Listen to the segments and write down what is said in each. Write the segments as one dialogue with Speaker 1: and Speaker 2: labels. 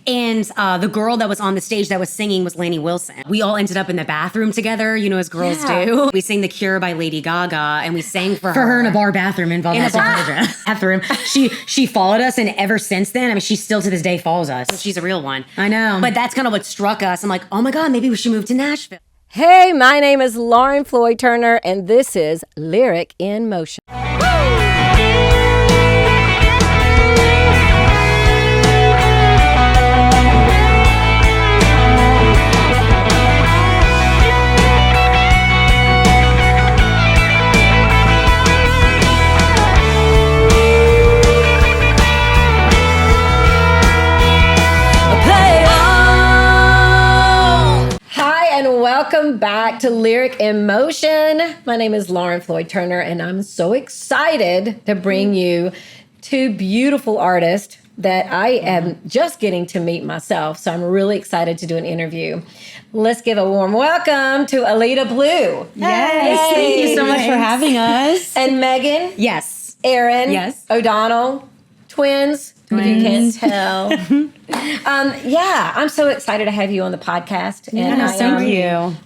Speaker 1: And the girl that was on the stage that was singing was Lainey Wilson. We all ended up in the bathroom together, as girls do. We sang The Cure by Lady Gaga, and we sang for her
Speaker 2: in a bar bathroom in Georgia.
Speaker 1: bathroom. She followed us, and ever since then, I mean, she still to this day follows us. She's a real one.
Speaker 2: I know.
Speaker 1: But that's kind of what struck us. I'm like, oh my God, maybe we should move to Nashville.
Speaker 3: Hey, my name is Lauren Floyd Turner, and this is Lyric in Motion. Welcome back to Lyric in Motion. My name is Lauren Floyd Turner, and I'm so excited to bring you two beautiful artists that I am just getting to meet myself. So I'm really excited to do an interview. Let's give a warm welcome to Aleeda Blu.
Speaker 2: Yes, thank you so much for having us.
Speaker 3: And Megan.
Speaker 1: Yes.
Speaker 3: Erin O'Donnell. Twins. If you can't tell. I'm so excited to have you on the podcast.
Speaker 2: And thank you.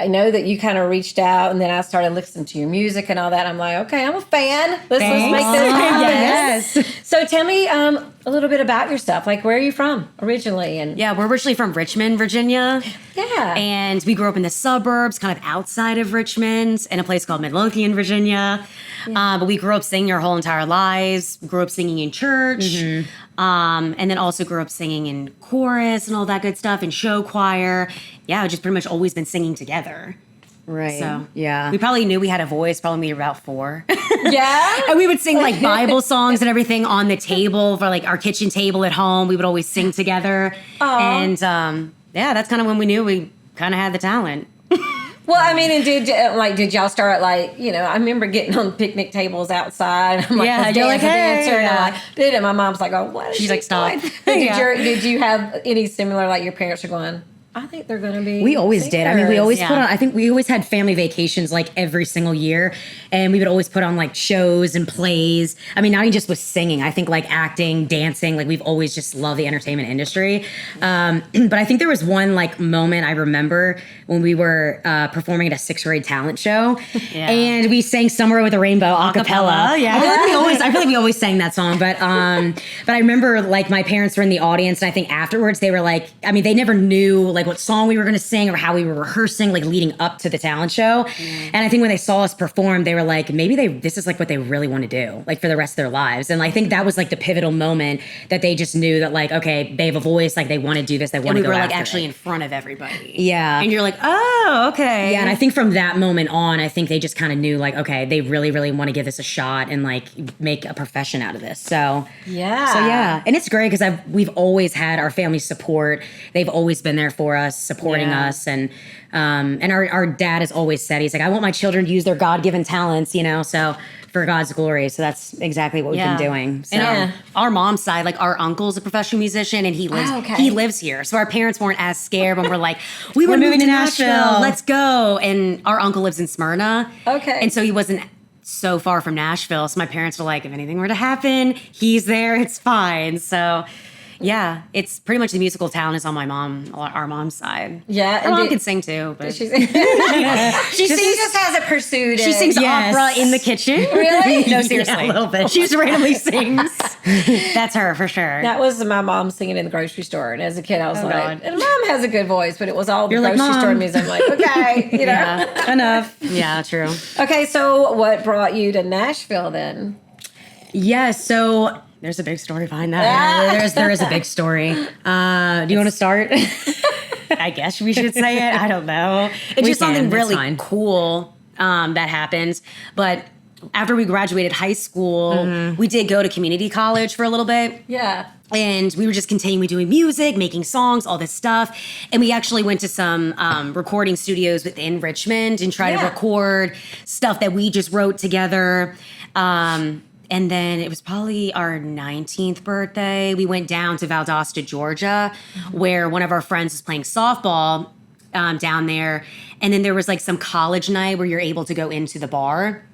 Speaker 3: I know that you kind of reached out, and then I started listening to your music and all that. I'm like, okay, I'm a fan. Let's make this happen.
Speaker 1: Yes.
Speaker 3: So tell me a little bit about yourself. Like, where are you from originally? And
Speaker 1: we're originally from Richmond, Virginia.
Speaker 3: Yeah.
Speaker 1: And we grew up in the suburbs, kind of outside of Richmond, in a place called Midlothian, Virginia. Yeah. But we grew up singing our whole entire lives. Grew up singing in church. Mm-hmm. And then also grew up singing in chorus and all that good stuff, and show choir. Yeah, just pretty much always been singing together.
Speaker 2: Right.
Speaker 1: So,
Speaker 2: yeah.
Speaker 1: We probably knew we had a voice probably when we were about 4.
Speaker 3: Yeah.
Speaker 1: And we would sing like Bible songs and everything on the table for like our kitchen table at home. We would always sing together. Aww. And that's kind of when we knew we kind of had the talent.
Speaker 3: Well, I mean, and did y'all start I remember getting on picnic tables outside. I'm like,
Speaker 1: you're like, hey,
Speaker 3: dancer. And I'm like, did it? And my mom's like, oh, what?
Speaker 1: She's like, stop.
Speaker 3: Did you have any similar, like your parents are going, I think they're going to be.
Speaker 2: We always
Speaker 3: singers.
Speaker 2: did. I mean, we always put on, I think we always had family vacations like every single year. And we would always put on like shows and plays. I mean, not even just with singing. I think like acting, dancing, like we've always just loved the entertainment industry. But I think there was one like moment I remember when we were performing at a 6th grade talent show. Yeah. And we sang Somewhere with a Rainbow a cappella.
Speaker 1: Yeah.
Speaker 2: I feel like we always sang that song. But I remember like my parents were in the audience, and I think afterwards they were like, I mean, they never knew like what song we were going to sing or how we were rehearsing, like leading up to the talent show. And I think when they saw us perform, they were like, maybe this is like what they really want to do, like for the rest of their lives. And I think that was like the pivotal moment that they just knew that like, okay, they have a voice, like they want to do this, they want to go after it.
Speaker 1: We were like actually in front of everybody.
Speaker 2: Yeah.
Speaker 1: And you're like, oh, okay.
Speaker 2: Yeah, and I think from that moment on, I think they just kind of knew like, okay, they really, really want to give this a shot and like make a profession out of this. So yeah. And it's great because we've always had our family support. They've always been there for us, supporting us. And our dad has always said, he's like, I want my children to use their God-given talents, so for God's glory. So that's exactly what we've been doing. So.
Speaker 1: And our mom's side, like our uncle's a professional musician, and he lives here. So our parents weren't as scared when we're like, we're moving to Nashville. Let's go. And our uncle lives in Smyrna.
Speaker 3: Okay.
Speaker 1: And so he wasn't so far from Nashville. So my parents were like, if anything were to happen, he's there. It's fine. So yeah, it's pretty much the musical talent is on our mom's side.
Speaker 3: Yeah.
Speaker 1: Our mom can sing too, but
Speaker 3: she just hasn't pursued it.
Speaker 1: She sings opera in the kitchen.
Speaker 3: Really?
Speaker 1: No, seriously.
Speaker 2: Yeah, a little bit.
Speaker 1: She just randomly sings. That's her for sure.
Speaker 3: That was my mom singing in the grocery store. And as a kid, I was like, and mom has a good voice, but it was all the grocery store music. I'm like, okay,
Speaker 1: Yeah, enough. Yeah, true.
Speaker 3: Okay, so what brought you to Nashville then?
Speaker 2: Yeah, so
Speaker 1: there's a big story behind that.
Speaker 2: There is a big story. Do you want to start?
Speaker 1: I guess we should say it. I don't know. It's just something really cool that happened. But after we graduated high school, we did go to community college for a little bit.
Speaker 3: Yeah.
Speaker 1: And we were just continuing doing music, making songs, all this stuff. And we actually went to some recording studios within Richmond and tried to record stuff that we just wrote together. And then it was probably our 19th birthday. We went down to Valdosta, Georgia, where one of our friends was playing softball down there. And then there was like some college night where you're able to go into the bar.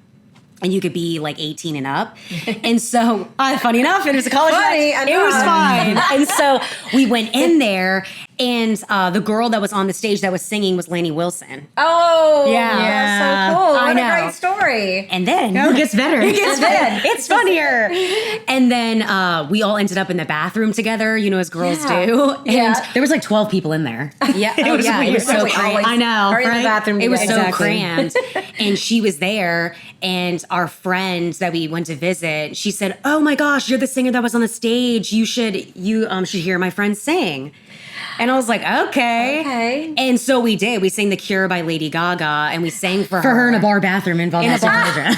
Speaker 1: and you could be like 18 and up. And so, funny enough, it was a college
Speaker 3: Funny,
Speaker 1: night. It was fine. And so we went in there, and the girl that was on the stage that was singing was Lainey Wilson.
Speaker 3: Oh,
Speaker 1: Yeah.
Speaker 3: that's so cool.
Speaker 1: I
Speaker 3: What
Speaker 1: know.
Speaker 3: a great story.
Speaker 1: And then
Speaker 2: it gets better.
Speaker 1: It gets better. It's funnier. And then we all ended up in the bathroom together, as girls do. And
Speaker 3: Yeah.
Speaker 2: There was like 12 people in there.
Speaker 1: yeah, it was
Speaker 2: weird.
Speaker 1: so
Speaker 3: Probably
Speaker 1: crazy.
Speaker 3: always
Speaker 2: I know,
Speaker 3: are in the
Speaker 2: right?
Speaker 3: bathroom
Speaker 1: It was so
Speaker 3: together.
Speaker 2: Exactly.
Speaker 1: crammed. And she was there, and our friend that we went to visit, she said, "Oh my gosh, you're the singer that was on the stage. You should hear my friend sing." And I was like, okay. And so we did. We sang The Cure by Lady Gaga, and we sang for
Speaker 2: For her in a bar bathroom in Valdez, Georgia.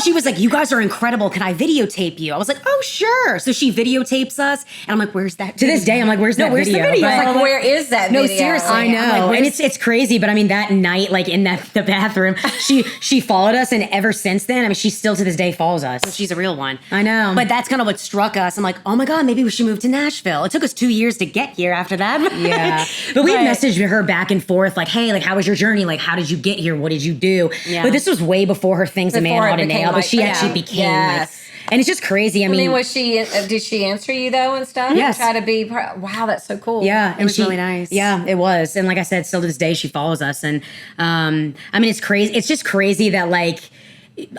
Speaker 1: She was like, "You guys are incredible. Can I videotape you?" I was like, "Oh, sure." So she videotapes us, and I'm like, "Where's that?"
Speaker 2: To this day, I'm like, where's that
Speaker 1: where's the
Speaker 2: video?
Speaker 1: video?
Speaker 2: But-
Speaker 3: I was like, where is that
Speaker 1: No,
Speaker 3: video?
Speaker 1: seriously.
Speaker 2: I know,
Speaker 1: I'm like,
Speaker 2: and it's crazy. But I mean, that night, like in the bathroom, she followed us, and ever since then, I mean, she still to this day follows us.
Speaker 1: She's a real one.
Speaker 2: I know.
Speaker 1: But that's kind of what struck us. I'm like, "Oh my God, maybe we should move to Nashville." It took us 2 years to get here after that.
Speaker 2: Yeah. But we messaged her back and forth, like, hey, like, how was your journey? Like, how did you get here? What did you do?
Speaker 1: Yeah.
Speaker 2: But this was way before her Things a Man
Speaker 3: Before it
Speaker 2: Ought to
Speaker 3: became
Speaker 2: Nail, but
Speaker 3: like-
Speaker 2: she
Speaker 3: yeah.
Speaker 2: actually became
Speaker 3: Yes.
Speaker 2: like, and it's just crazy. I
Speaker 3: I mean,
Speaker 2: mean,
Speaker 3: was she? Did she answer you though and stuff?
Speaker 2: Yes.
Speaker 3: Try to be. Wow, that's so cool.
Speaker 2: yeah, and
Speaker 1: was really nice.
Speaker 2: Yeah, it was. And like I said, still to this day, she follows us. And I mean, it's crazy. It's just crazy that like,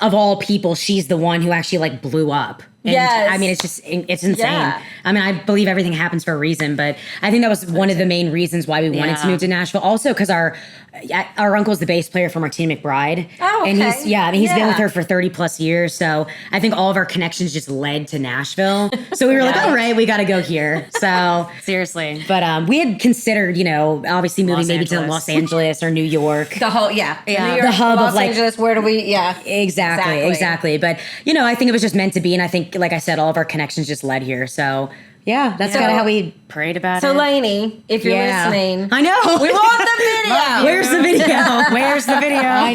Speaker 2: of all people, she's the one who actually like blew up. And
Speaker 3: Yes.
Speaker 2: I mean, it's insane.
Speaker 3: Yeah.
Speaker 2: I mean, I believe everything happens for a reason, but I think that was one of the main reasons why we wanted to
Speaker 1: Yeah.
Speaker 2: move to Nashville. Also, because our uncle's the bass player for Martina McBride.
Speaker 3: Oh,
Speaker 2: And
Speaker 3: okay.
Speaker 2: he's been
Speaker 3: Yeah.
Speaker 2: with her for 30 plus years. So I think all of our connections just led to Nashville. So we were like,
Speaker 1: Yeah.
Speaker 2: all right, we got to go here. So
Speaker 1: Seriously.
Speaker 2: but we had considered, obviously moving
Speaker 1: Los
Speaker 2: maybe to
Speaker 1: Angeles.
Speaker 2: Los Angeles or New York.
Speaker 3: The whole, New York,
Speaker 2: The hub of,
Speaker 3: Los
Speaker 2: like-
Speaker 3: Angeles. Where do we? Yeah,
Speaker 2: Exactly. But, I think it was just meant to be. And I think, like I said, all of our connections just led here. So, yeah, that's kind of how we.
Speaker 1: Prayed about
Speaker 3: So,
Speaker 1: it.
Speaker 3: Lainey, if you're
Speaker 2: Yeah.
Speaker 3: listening,
Speaker 2: I know.
Speaker 3: we want the video.
Speaker 2: Where's the video?
Speaker 1: Where's the video?
Speaker 2: I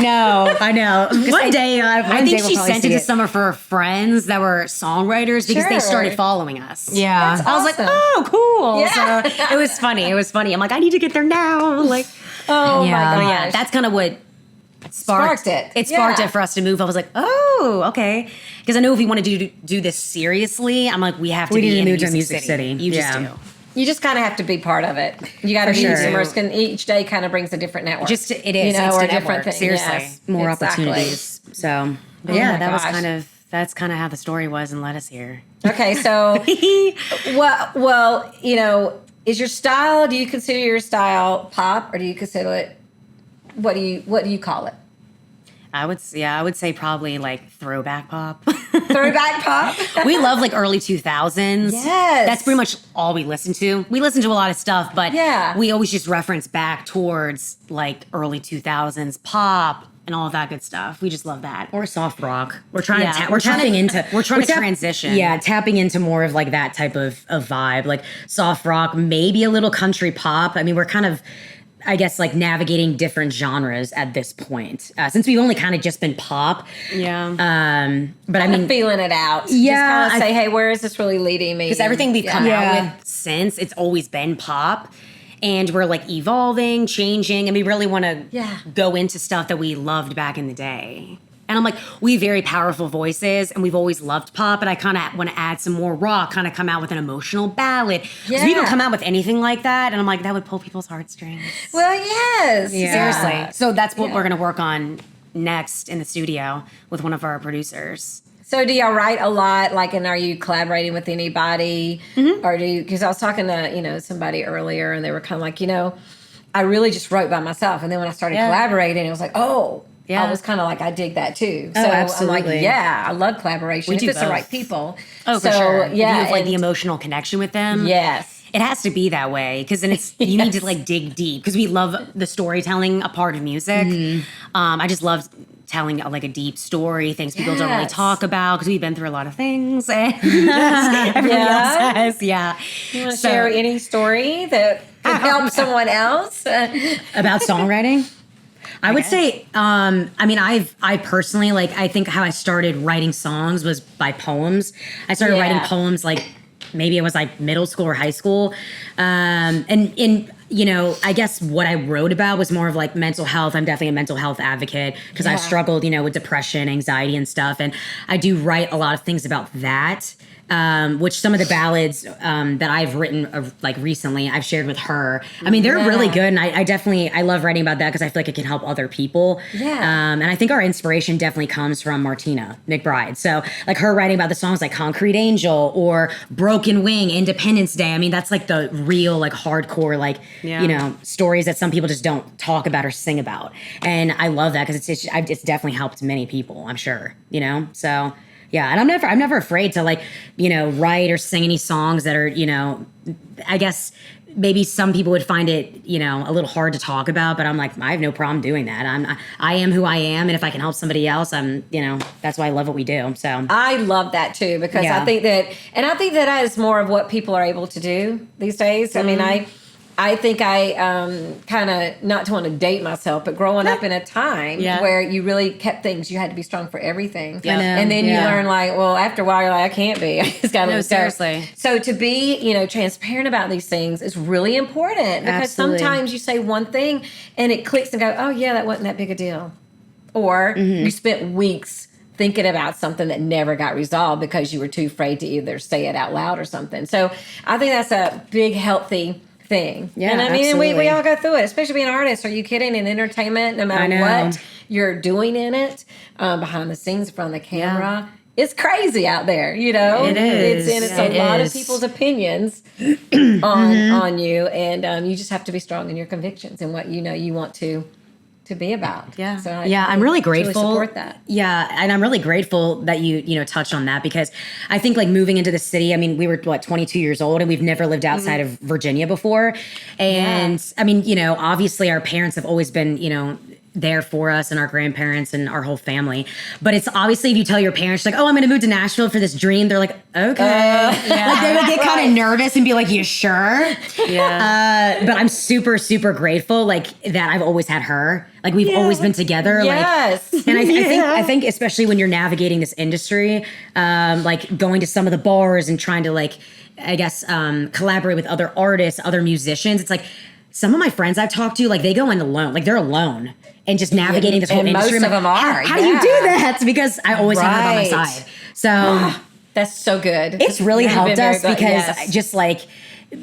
Speaker 2: know. One day,
Speaker 1: I think she sent it to some of her friends that were songwriters because they
Speaker 3: Sure.
Speaker 1: started following us.
Speaker 2: Yeah.
Speaker 3: That's
Speaker 1: I was like,
Speaker 3: awesome.
Speaker 1: "Oh, cool."
Speaker 3: Yeah.
Speaker 1: So it was funny. I'm like, "I need to get there now." Like,
Speaker 3: Oh
Speaker 2: Yeah.
Speaker 3: my
Speaker 1: but
Speaker 3: gosh.
Speaker 1: yeah, that's kind of what
Speaker 3: Sparked it.
Speaker 1: It sparked
Speaker 3: Yeah.
Speaker 1: it for us to move. I was like, "Oh, okay." Because I know if we want to do this seriously, I'm like, we have to
Speaker 2: We
Speaker 1: be
Speaker 2: need to
Speaker 1: in
Speaker 2: move to
Speaker 1: Music
Speaker 2: Music City.
Speaker 1: You just
Speaker 2: Yeah.
Speaker 1: do.
Speaker 3: You just kind of have to be part of it. You got to be
Speaker 2: sure.
Speaker 3: immersed. And each day kind of brings a different network.
Speaker 1: Just it is.
Speaker 3: You know,
Speaker 1: It's
Speaker 3: or
Speaker 1: the
Speaker 3: a different
Speaker 1: network,
Speaker 3: thing.
Speaker 1: seriously.
Speaker 3: Yes,
Speaker 2: More
Speaker 3: exactly.
Speaker 2: opportunities. So,
Speaker 3: Oh
Speaker 1: Yeah,
Speaker 3: my
Speaker 1: that was
Speaker 3: gosh.
Speaker 1: that's kind of how the story was and led us here.
Speaker 3: Okay, so well, is your style? Do you consider your style pop, or do you consider it? What do you call it?
Speaker 1: I would say probably like throwback pop.
Speaker 3: Throwback pop.
Speaker 1: We love like early 2000s.
Speaker 3: Yes.
Speaker 1: That's pretty much all we listen to. We listen to a lot of stuff, but
Speaker 3: Yeah.
Speaker 1: we always just reference back towards like early 2000s pop and all of that good stuff. We just love that.
Speaker 2: or soft rock. We're trying
Speaker 1: Yeah,
Speaker 2: to
Speaker 1: we're trying
Speaker 2: tapping
Speaker 1: to-
Speaker 2: into
Speaker 1: we're trying to transition.
Speaker 2: Yeah, tapping into more of like that type of vibe, like soft rock, maybe a little country pop. I mean, we're kind of, I guess, like navigating different genres at this point, since we've only kind of just been pop.
Speaker 1: Yeah.
Speaker 2: But I mean,
Speaker 3: Feeling it out.
Speaker 2: Yeah,
Speaker 3: Just kind
Speaker 2: I-
Speaker 3: of say, hey, where is this really leading me?
Speaker 1: Because everything we've come
Speaker 2: Yeah.
Speaker 1: out with since, it's always been pop. And we're like evolving, changing, and we really want to
Speaker 3: Yeah.
Speaker 1: go into stuff that we loved back in the day. And I'm like, we have very powerful voices, and we've always loved pop, but I kind of want to add some more rock, kind of come out with an emotional ballad. Because we don't
Speaker 3: Yeah.
Speaker 1: come out with anything like that, and I'm like, that would pull people's heartstrings.
Speaker 3: Well, yes.
Speaker 2: Yeah.
Speaker 1: Seriously. So that's what
Speaker 3: Yeah.
Speaker 1: we're going to work on next in the studio with one of our producers.
Speaker 3: So do y'all write a lot? Like, and are you collaborating with anybody?
Speaker 1: Mm-hmm.
Speaker 3: Or do you, because I was talking to, somebody earlier and they were kind of like, I really just wrote by myself. And then when I started
Speaker 1: Yeah.
Speaker 3: collaborating, it was like, oh,
Speaker 1: Yeah.
Speaker 3: I was kind of like, I dig that too. So
Speaker 2: Oh,
Speaker 3: I'm
Speaker 2: absolutely.
Speaker 3: like, yeah, I love collaboration.
Speaker 1: We
Speaker 3: if
Speaker 1: do
Speaker 3: it's the
Speaker 1: both.
Speaker 3: right people.
Speaker 1: Oh, for
Speaker 3: So,
Speaker 1: sure. If
Speaker 3: Yeah.
Speaker 1: you have like the
Speaker 3: and-
Speaker 1: emotional connection with them.
Speaker 3: yes.
Speaker 1: It has to be that way because then it's you need to
Speaker 3: Yes.
Speaker 1: like dig deep because we love the storytelling a part of music.
Speaker 3: Mm-hmm.
Speaker 1: I just love telling like a deep story, things people don't really
Speaker 3: Yes.
Speaker 1: talk about because we've been through a lot of things and everybody
Speaker 3: Yeah.
Speaker 1: else has. Yeah.
Speaker 3: You want to
Speaker 1: So-
Speaker 3: share any story that could help someone else?
Speaker 2: about songwriting. I would say, I mean, I personally, like, I think how I started writing songs was by poems. I started
Speaker 3: Yeah.
Speaker 2: writing poems like maybe it was like middle school or high school. And I guess what I wrote about was more of like mental health. I'm definitely a mental health advocate because I've struggled, with depression, anxiety, and stuff. And I do write a lot of things about that. Which some of the ballads that I've written like recently, I've shared with her. I mean, they're really good, and I love writing about that because I feel like it can help other people. Yeah. And I think our inspiration definitely comes from Martina McBride. So like her writing about the songs like Concrete Angel or Broken Wing, Independence Day. I mean, that's like the real like hardcore like stories that some people just don't talk about or sing about. And I love that because it's definitely helped many people. I'm sure. So. Yeah, and I'm never afraid to like, write or sing any songs that are, I guess maybe some people would find it, a little hard to talk about, but I'm like, I have no problem doing that. I am who I am, and if I can help somebody else, that's why I love what we do. So
Speaker 3: I love that too because I think that is more of what people are able to do these days. I mean, I think I kind of, not to want to date myself, but growing up in a time where you really kept things, you had to be strong for everything. Yeah. And then you learn like, well, after a while, you're like, I can't be. I just got to
Speaker 1: seriously.
Speaker 3: So to be, transparent about these things is really important because sometimes you say one thing and it clicks and go, oh yeah, that wasn't that big a deal. Or you spent weeks thinking about something that never got resolved because you were too afraid to either say it out loud or something. So I think that's a big, healthy thing. Yeah, and I mean,
Speaker 2: absolutely.
Speaker 3: we all go through it, especially being artists. Are you kidding? In entertainment, no matter what you're doing in it, behind the scenes, in front of the camera, it's crazy out there.
Speaker 2: It is.
Speaker 3: It's a lot of people's opinions on you, and you just have to be strong in your convictions and what you want to be about.
Speaker 2: Yeah.
Speaker 3: So
Speaker 2: I'm really grateful.
Speaker 3: Really support that.
Speaker 2: Yeah. And I'm really grateful that you touched on that because I think like moving into the city, I mean, we were 22 years old and we've never lived outside of Virginia before. And I mean, obviously our parents have always been, there for us and our grandparents and our whole family. But it's obviously if you tell your parents like, oh, I'm going to move to Nashville for this dream, they're like, okay. Like they would get kind of nervous and be like, you sure? Yeah. But I'm super, super grateful like that I've always had her. Like we've always been together.
Speaker 3: Yes.
Speaker 2: Like, and I think especially when you're navigating this industry, like going to some of the bars and trying to like, I guess, collaborate with other artists, other musicians. It's like some of my friends I've talked to, like they go in alone, like they're alone. And just navigating this whole industry.
Speaker 3: Most of them are.
Speaker 2: How do you do that? Because I always have her by my side. So
Speaker 3: that's so good.
Speaker 2: It's really helped us because just like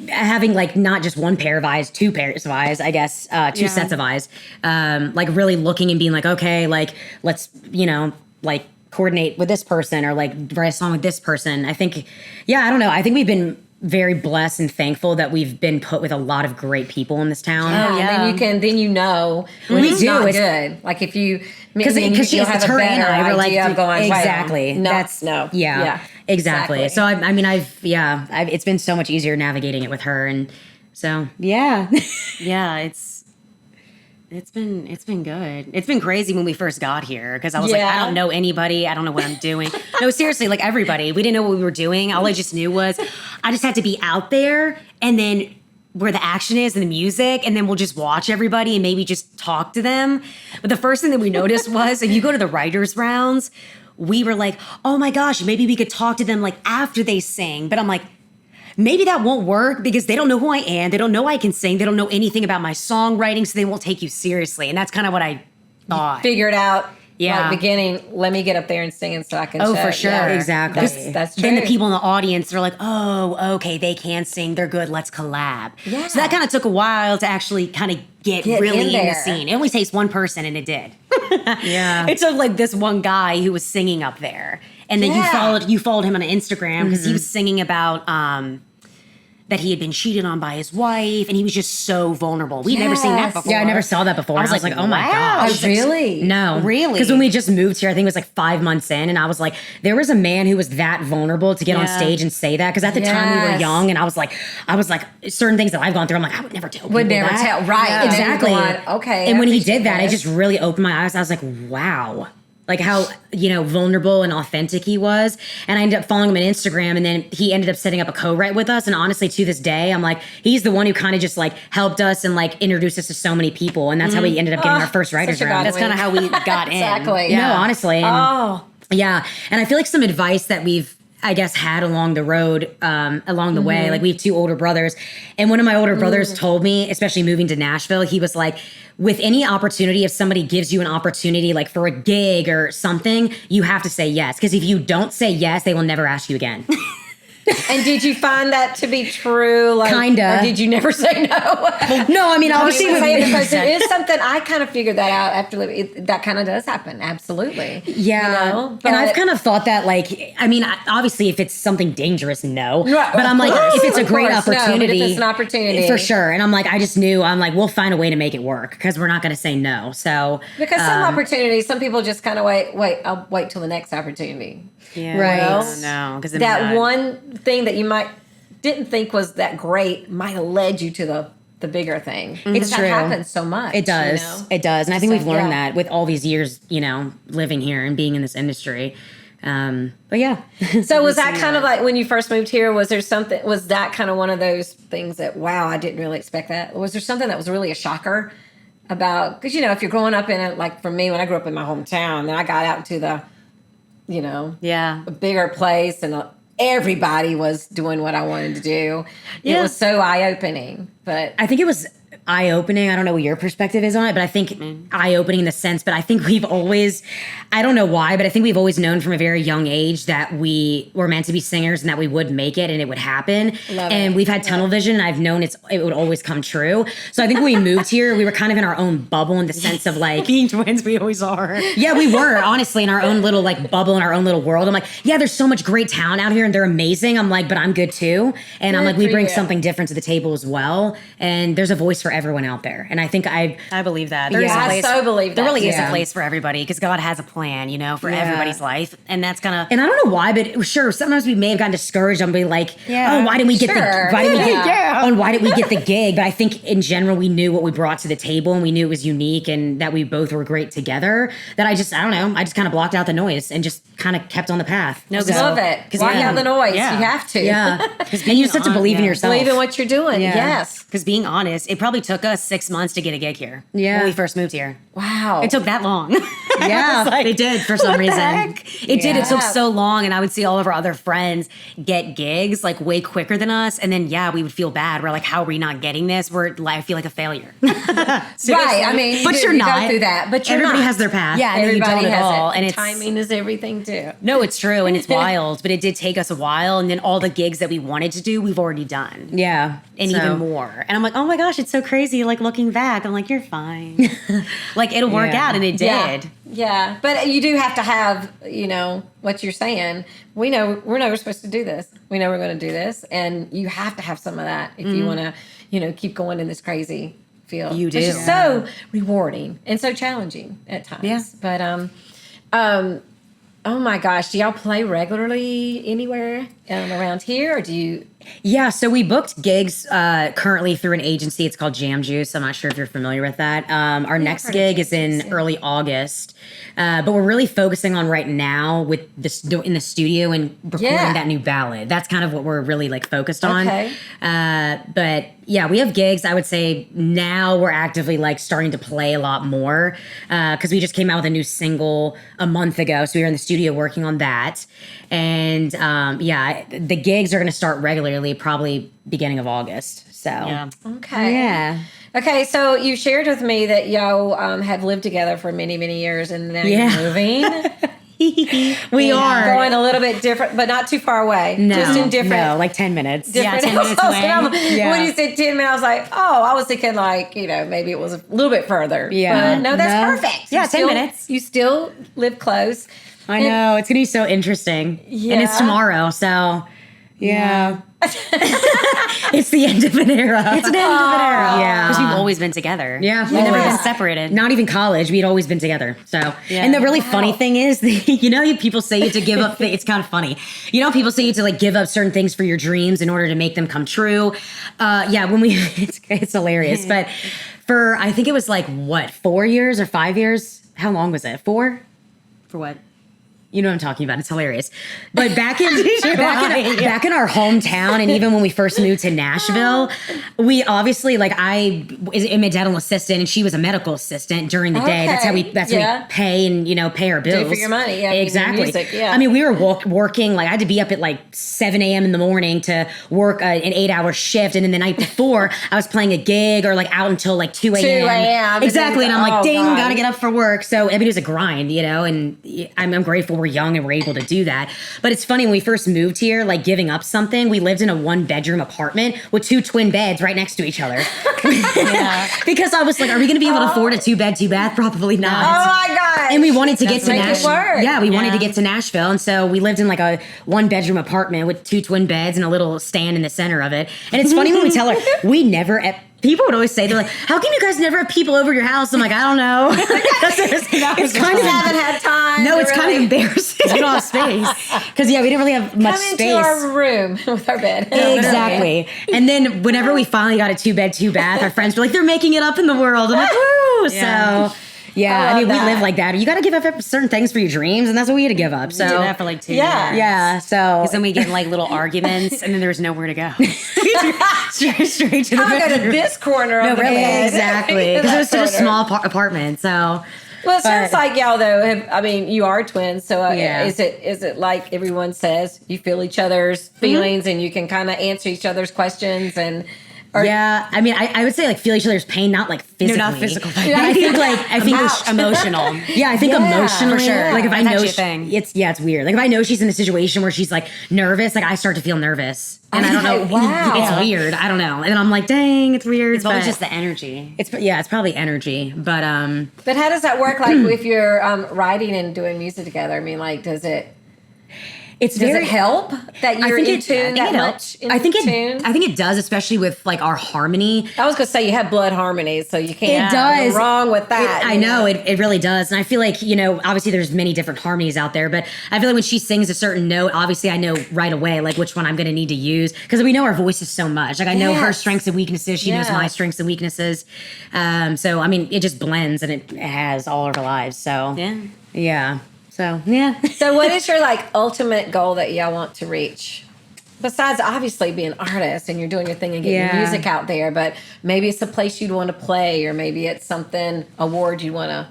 Speaker 2: having like not just one pair of eyes, two pairs of eyes, I guess, two sets of eyes, like really looking and being like, okay, like let's, like coordinate with this person or like write a song with this person. I think, I don't know. I think we've been very blessed and thankful that we've been put with a lot of great people in this town.
Speaker 3: And then you know when it's not good. Like if you
Speaker 2: because it's her and I were like exactly. Exactly. So I mean I've it's been so much easier navigating it with her and so it's been good. It's been crazy when we first got here because I was like, I don't know anybody. I don't know what I'm doing. No, seriously, like everybody. We didn't know what we were doing. All I just knew was I just had to be out there and then where the action is and the music, and then we'll just watch everybody and maybe just talk to them. But the first thing that we noticed was if you go to the writers' rounds, we were like, oh my gosh, maybe we could talk to them like after they sing. But I'm like, maybe that won't work because they don't know who I am. They don't know I can sing. They don't know anything about my songwriting, so they won't take you seriously. And that's kind of what I thought.
Speaker 3: Figured out. Like beginning, let me get up there and sing and so I can
Speaker 2: for sure. Yeah. Exactly.
Speaker 3: That's true.
Speaker 2: Then the people in the audience, they're like, oh, okay, they can sing. They're good. Let's collab. Yeah. So that kind of took a while to actually kind of get really in the scene. It only takes one person and it did. It took like this one guy who was singing up there. And then you followed him on Instagram because he was singing about that he had been cheated on by his wife, and he was just so vulnerable. We'd never seen that before. Yeah, I never saw that before. I was like, oh my gosh.
Speaker 3: Really?
Speaker 2: No.
Speaker 1: Really?
Speaker 2: Because when we just moved here, I think it was like 5 months in, and I was like, there was a man who was that vulnerable to get on stage and say that, because at the time we were young, and I was like, certain things that I've gone through, I'm like, I would never tell people that.
Speaker 3: Right.
Speaker 2: Yeah. Exactly.
Speaker 3: Okay.
Speaker 2: And when he did that, it just really opened my eyes. I was like, wow. Like how, vulnerable and authentic he was. And I ended up following him on Instagram, and then he ended up setting up a co-write with us. And honestly, to this day, I'm like, he's the one who kind of just like helped us and like introduced us to so many people. And that's how we ended up getting our first writers round.
Speaker 1: That's kind of how we got in.
Speaker 3: Exactly.
Speaker 2: No, honestly. And, yeah. And I feel like some advice that I guess, had along the road, along the way. Like, we have 2 older brothers. And one of my older brothers told me, especially moving to Nashville, he was like, with any opportunity, if somebody gives you an opportunity, like for a gig or something, you have to say yes. Because if you don't say yes, they will never ask you again.
Speaker 3: And did you find that to be true? Like,
Speaker 2: Kinda.
Speaker 3: Or did you never say no?
Speaker 2: No, I mean, obviously,
Speaker 3: because it is something I kind of figured that out after that kind of does happen. Absolutely.
Speaker 2: yeah.
Speaker 3: You know?
Speaker 2: And I've kind of thought that, like, I mean, obviously, if it's something dangerous, no.
Speaker 3: Right,
Speaker 2: But I'm like, if it's a
Speaker 3: of
Speaker 2: great
Speaker 3: course, no, but
Speaker 2: opportunity.
Speaker 3: if it's an opportunity.
Speaker 2: For sure. And I'm like, I just knew, I'm like, we'll find a way to make it work because we're not going to say no. So.
Speaker 3: Because some opportunities, some people just kind of wait, I'll wait till the next opportunity.
Speaker 1: Yeah.
Speaker 2: Right.
Speaker 1: Well, no, because
Speaker 3: That one thing that you didn't think was that great might have led you to the bigger thing.
Speaker 2: It's
Speaker 3: that
Speaker 2: true.
Speaker 3: happens so much.
Speaker 2: It does.
Speaker 3: You know?
Speaker 2: It does. And I think we've learned
Speaker 3: yeah.
Speaker 2: that with all these years, living here and being in this industry. But yeah.
Speaker 3: So was that kind of like when you first moved here, was that kind of one of those things that, wow, I didn't really expect that? Or was there something that was really a shocker about, because, if you're growing up in it, like for me, when I grew up in my hometown, then I got out into the,
Speaker 1: yeah.
Speaker 3: a bigger place and everybody was doing what I wanted to do. It was so eye-opening, but
Speaker 2: I think it was eye-opening. I don't know what your perspective is on it, but I think eye-opening in the sense, but I think we've always, I don't know why, but I think we've always known from a very young age that we were meant to be singers and that we would make it and it would happen. And we've had tunnel vision and I've known it would always come true. So I think when we moved here, we were kind of in our own bubble in the sense of like,
Speaker 1: Being twins, we always are.
Speaker 2: yeah, we were honestly in our own little like bubble, in our own little world. I'm like, yeah, there's so much great talent out here and they're amazing. I'm like, but I'm good too. And I'm
Speaker 3: Good
Speaker 2: like, we
Speaker 3: for
Speaker 2: bring
Speaker 3: you.
Speaker 2: something different to the table as well. And there's a voice for everyone out there. And I think
Speaker 1: I believe that. There is
Speaker 2: Yeah.
Speaker 1: a
Speaker 3: I
Speaker 1: place,
Speaker 3: so believe that.
Speaker 1: there really is
Speaker 2: Yeah.
Speaker 1: a place for everybody because God has a plan, for everybody's life. And that's kind of.
Speaker 2: and I don't know why, but sure, sometimes we may have gotten discouraged on being like,
Speaker 1: Yeah.
Speaker 2: oh, why didn't we get
Speaker 3: Sure.
Speaker 2: why didn't we get,
Speaker 3: Yeah.
Speaker 2: on why didn't we get the gig? But I think in general, we knew what we brought to the table and we knew it was unique and that we both were great together. That I don't know, I just kind of blocked out the noise and just kind of kept on the path.
Speaker 1: No,
Speaker 2: So-
Speaker 3: love it. Block
Speaker 1: yeah.
Speaker 3: out the noise.
Speaker 1: Yeah.
Speaker 3: You have to.
Speaker 2: Yeah. And you just have to believe in yourself.
Speaker 3: Believe in what you're doing.
Speaker 2: Yeah.
Speaker 3: Yes.
Speaker 1: Because being honest, it probably took us 6 months to get a gig here.
Speaker 2: Yeah.
Speaker 1: When we first moved here.
Speaker 3: Wow.
Speaker 1: It took that long.
Speaker 2: Yeah,
Speaker 1: It did for some reason. It did. It took
Speaker 3: Yeah.
Speaker 1: so long, and I would see all of our other friends get gigs like way quicker than us, and then we would feel bad. We're like, "How are we not getting this?" I feel like a failure.
Speaker 3: Right. I mean,
Speaker 1: But you're
Speaker 3: you
Speaker 1: not.
Speaker 3: go through that. But you're
Speaker 2: everybody
Speaker 3: not.
Speaker 2: has their path.
Speaker 1: Yeah, and then you
Speaker 3: Everybody
Speaker 1: don't at
Speaker 3: has
Speaker 1: all,
Speaker 3: it.
Speaker 1: and it's
Speaker 3: Timing is everything too.
Speaker 1: no, it's true, and it's wild. But it did take us a while, and then all the gigs that we wanted to do, we've already done.
Speaker 2: Yeah.
Speaker 1: And
Speaker 2: So-
Speaker 1: even more. And I'm like, oh my gosh, it's so crazy. Like looking back, I'm like, you're fine. Like it'll work
Speaker 2: Yeah.
Speaker 1: out. And it did.
Speaker 3: Yeah. Yeah. But you do have to have, what you're saying. We know we're supposed to do this. We know we're going to do this. And you have to have some of that if you want to, keep going in this crazy field.
Speaker 1: You do.
Speaker 3: Which is so rewarding and so challenging at times.
Speaker 1: Yeah.
Speaker 3: But, oh my gosh, do y'all play regularly anywhere around here, or do you?
Speaker 2: Yeah, so we booked gigs currently through an agency. It's called Jam Juice. I'm not sure if you're familiar with that. Our next
Speaker 3: heard of
Speaker 2: gig
Speaker 3: Jam
Speaker 2: is in
Speaker 3: Juice, yeah.
Speaker 2: early August, but we're really focusing on right now with this in the studio and recording
Speaker 3: Yeah.
Speaker 2: that new ballad. That's kind of what we're really like focused on.
Speaker 3: Okay.
Speaker 2: But yeah, we have gigs. I would say now we're actively like starting to play a lot more because we just came out with a new single a month ago. So we were in the studio working on that. And the gigs are going to start regularly, probably beginning of August. So
Speaker 1: Yeah.
Speaker 3: Okay.
Speaker 2: yeah.
Speaker 3: Okay, so you shared with me that y'all have lived together for many, many years, and now
Speaker 2: Yeah.
Speaker 3: you're moving.
Speaker 2: We are.
Speaker 3: going a little bit different, but not too far away.
Speaker 2: No,
Speaker 3: Just in different.
Speaker 2: no, like 10 minutes.
Speaker 3: different
Speaker 1: 10 minutes
Speaker 3: houses.
Speaker 1: away.
Speaker 3: And
Speaker 2: Yeah.
Speaker 3: When you said 10 minutes, I was like, oh, I was thinking like, maybe it was a little bit further.
Speaker 2: Yeah.
Speaker 3: But no, that's
Speaker 2: No.
Speaker 3: perfect.
Speaker 1: Yeah,
Speaker 3: You
Speaker 1: 10 minutes.
Speaker 3: You still live close.
Speaker 2: I know. It's going to be so interesting. And
Speaker 3: Yeah.
Speaker 2: it's tomorrow. So yeah. It's the end of an era.
Speaker 1: It's an end of an era.
Speaker 2: Yeah.
Speaker 1: Because we've always been together.
Speaker 2: Yeah.
Speaker 1: We've never
Speaker 2: Always.
Speaker 1: been separated.
Speaker 2: Not even college. We'd always been together. So,
Speaker 1: Yeah.
Speaker 2: and the really funny thing is, people say you have to give up. It's kind of funny. People say you have to like give up certain things for your dreams in order to make them come true. When we, it's hilarious. But I think it was like 4 years or 5 years. How long was it? 4?
Speaker 1: For what?
Speaker 2: You know what I'm talking about. It's hilarious. But back in our hometown, and even when we first moved to Nashville, we obviously, like, I am a dental assistant and she was a medical assistant during the day. That's how we pay and, pay our bills.
Speaker 3: Do for your money. Yeah,
Speaker 2: exactly.
Speaker 3: Music, yeah.
Speaker 2: I mean, we were working, like, I had to be up at like 7 a.m. in the morning to work an 8-hour shift. And then the night before, I was playing a gig or like out until like 2 a.m.
Speaker 3: 2 a.m.
Speaker 2: Exactly. And I'm like, ding, gotta get up for work. So, I mean, it was a grind, and I'm grateful we're young and we're able to do that. But it's funny, when we first moved here, like giving up something, we lived in a 1-bedroom apartment with 2 twin beds right next to each other. Because I was like, are we going to be able to afford a 2-bed, 2-bath? Probably not.
Speaker 3: Oh my gosh.
Speaker 2: And we wanted to get to Nashville.
Speaker 3: Yeah,
Speaker 2: we wanted to get to Nashville. And so we lived in like a 1-bedroom apartment with 2 twin beds and a little stand in the center of it. And it's funny when we tell her, we never... People would always say, they're like, how can you guys never have people over your house? I'm like, I don't know. It's kind of
Speaker 3: haven't had time.
Speaker 2: No, it's kind of embarrassing. We don't have space. Because, we didn't really have much space.
Speaker 3: Come into our room with our bed.
Speaker 2: Exactly. And then whenever we finally got a 2-bed, 2-bath, our friends were like, they're making it up in the world. I'm like, woo!
Speaker 3: Yeah.
Speaker 2: So... Yeah, I mean, we live like that. You got to give up certain things for your dreams, and that's what we had to give up. So
Speaker 1: we did that for like 2 years.
Speaker 2: Yeah. So
Speaker 1: because then we get in like little arguments, and then there's nowhere to go. straight to the
Speaker 3: I'm gonna go to this corner of the bed.
Speaker 2: Exactly. Because it was such a small apartment. So.
Speaker 3: Well, it sounds like y'all though. You are twins, so is it like everyone says you feel each other's feelings and you can kind of answer each other's questions and.
Speaker 2: I mean, I would say like feel each other's pain, not like physically.
Speaker 1: No, not physical.
Speaker 2: But I think
Speaker 1: it's emotional.
Speaker 2: Yeah, I think emotionally,
Speaker 1: for sure.
Speaker 2: Like if I know,
Speaker 1: it's
Speaker 2: weird. Like if I know she's in a situation where she's like nervous, like I start to feel nervous, and I don't know.
Speaker 3: Wow,
Speaker 2: it's weird. I don't know, and I'm like, dang, it's weird.
Speaker 1: It's probably just the energy.
Speaker 2: It's probably energy, but
Speaker 3: But how does that work? Like if you're writing and doing music together, I mean, like, does it help that you're in tune that much?
Speaker 2: I think it does, especially with like our harmony.
Speaker 3: I was gonna say you have blood harmonies, so you can't go wrong with that.
Speaker 2: I know it really does, and I feel like obviously there's many different harmonies out there, but I feel like when she sings a certain note, obviously I know right away like which one I'm gonna need to use because we know our voices so much. Like I know her strengths and weaknesses, she knows my strengths and weaknesses. So I mean, it just blends and it has all of our lives. So yeah. So, yeah.
Speaker 3: So what is your like ultimate goal that y'all want to reach? Besides obviously being an artist and you're doing your thing and getting your music out there, but maybe it's a place you'd want to play or maybe it's award you want to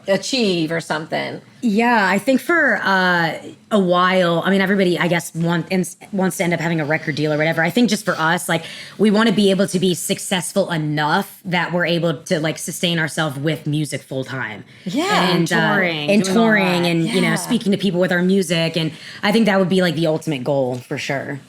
Speaker 3: achieve or something.
Speaker 2: Yeah, I think for a while, I mean, everybody, I guess, wants to end up having a record deal or whatever. I think just for us, like, we want to be able to be successful enough that we're able to, like, sustain ourselves with music full time.
Speaker 3: Yeah,
Speaker 2: and touring and, speaking to people with our music. And I think that would be, like, the ultimate goal for sure.